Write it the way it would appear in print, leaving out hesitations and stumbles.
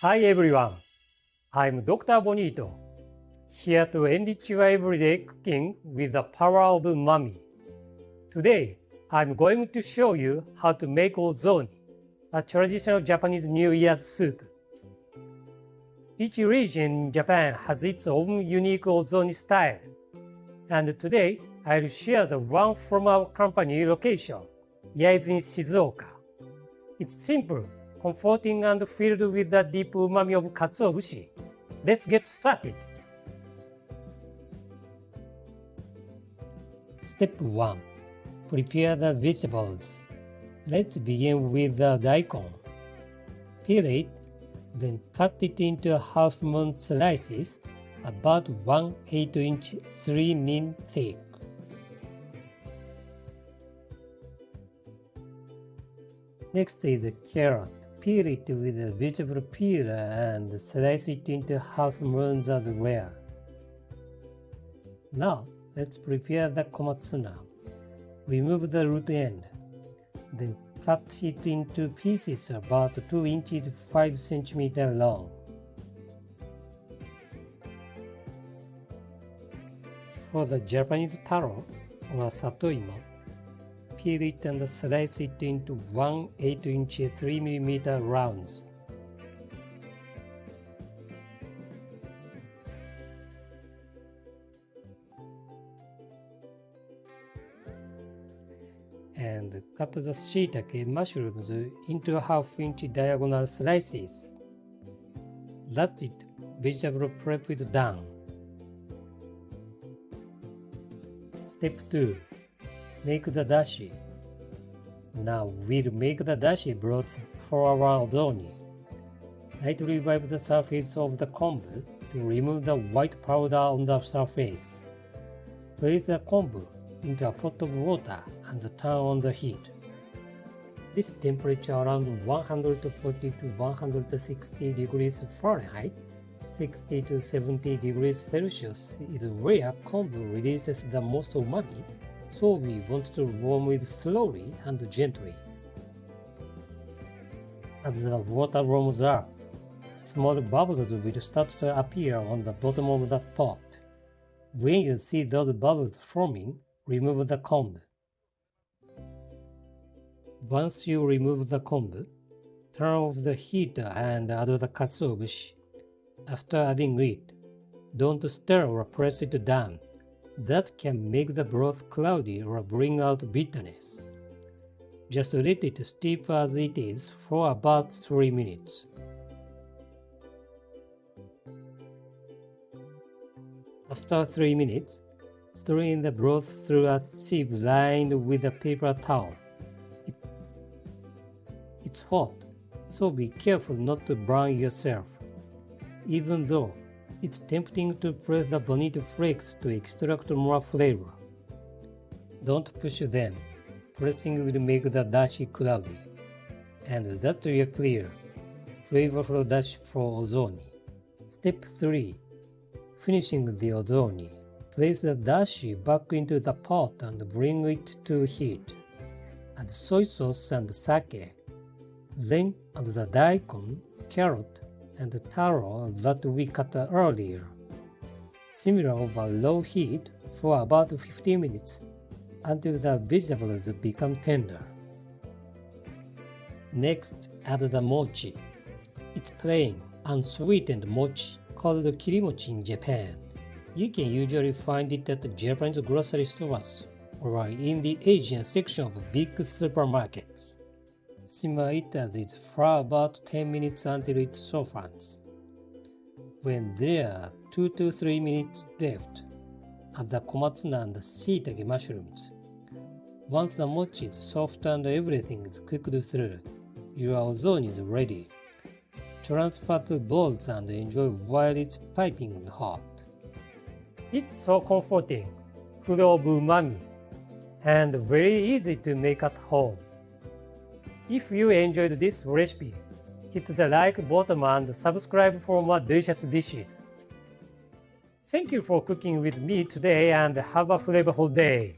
Hi everyone, I'm Dr. Bonito, here to enrich your everyday cooking with the power of umami. Today, I'm going to show you how to make ozoni, a traditional Japanese New Year's soup. Each region in Japan has its own unique ozoni style, and today I'll share the one from our company location, Yaizu in Shizuoka. It's simple, comforting and filled with the deep umami of Katsuobushi. Let's get started. Step 1. Prepare the vegetables. Let's begin with the daikon. Peel it, then cut it into half-moon slices, about 1/8 inch 3 min thick. Next is the carrot. Peel it with a vegetable peeler and slice it into half moons as well. Now, let's prepare the komatsuna. Remove the root end. Then cut it into pieces about 2 inches 5 cm long. For the Japanese taro, or satoimo, peel it and slice it into 1/8 inch 3 mm rounds. And cut the shiitake mushrooms into half-inch diagonal slices. That's it, vegetable prep is done. Step 2. Make the dashi. Now we'll make the dashi broth for our ozoni. Lightly wipe the surface of the kombu to remove the white powder on the surface. Place the kombu into a pot of water and turn on the heat. This temperature around 140 to 160 degrees Fahrenheit, 60 to 70 degrees Celsius is where kombu releases the most umami, so we want to warm it slowly and gently. As the water warms up, small bubbles will start to appear on the bottom of the pot. When you see those bubbles forming, remove the kombu. Once you remove the kombu, turn off the heat and add the katsuobushi. After adding it, don't stir or press it down. That can make the broth cloudy or bring out bitterness. Just let it steep as it is for about 3 minutes. After 3 minutes, stir in the broth through a sieve lined with a paper towel. It's hot, so be careful not to burn yourself. Even though it's tempting to press the Bonito flakes to extract more flavor. Don't push them. Pressing will make the dashi cloudy. And that's your clear, flavorful dashi for ozoni. Step 3. Finishing the ozoni. Place the dashi back into the pot and bring it to heat. Add soy sauce and sake. Then add the daikon, carrot, and taro that we cut earlier. Simmer over low heat for about 15 minutes until the vegetables become tender. Next, add the mochi. It's plain, unsweetened mochi called kirimochi in Japan. You can usually find it at Japanese grocery stores or in the Asian section of big supermarkets. Simmer it as is for about 10 minutes until it softens. When there are 2 to 3 minutes left, add the komatsuna and shiitake mushrooms. Once the mochi is soft and everything is cooked through, your ozoni is ready. Transfer to bowls and enjoy while it's piping hot. It's so comforting, full of umami, and very easy to make at home. If you enjoyed this recipe, hit the like button and subscribe for more delicious dishes. Thank you for cooking with me today and have a flavorful day.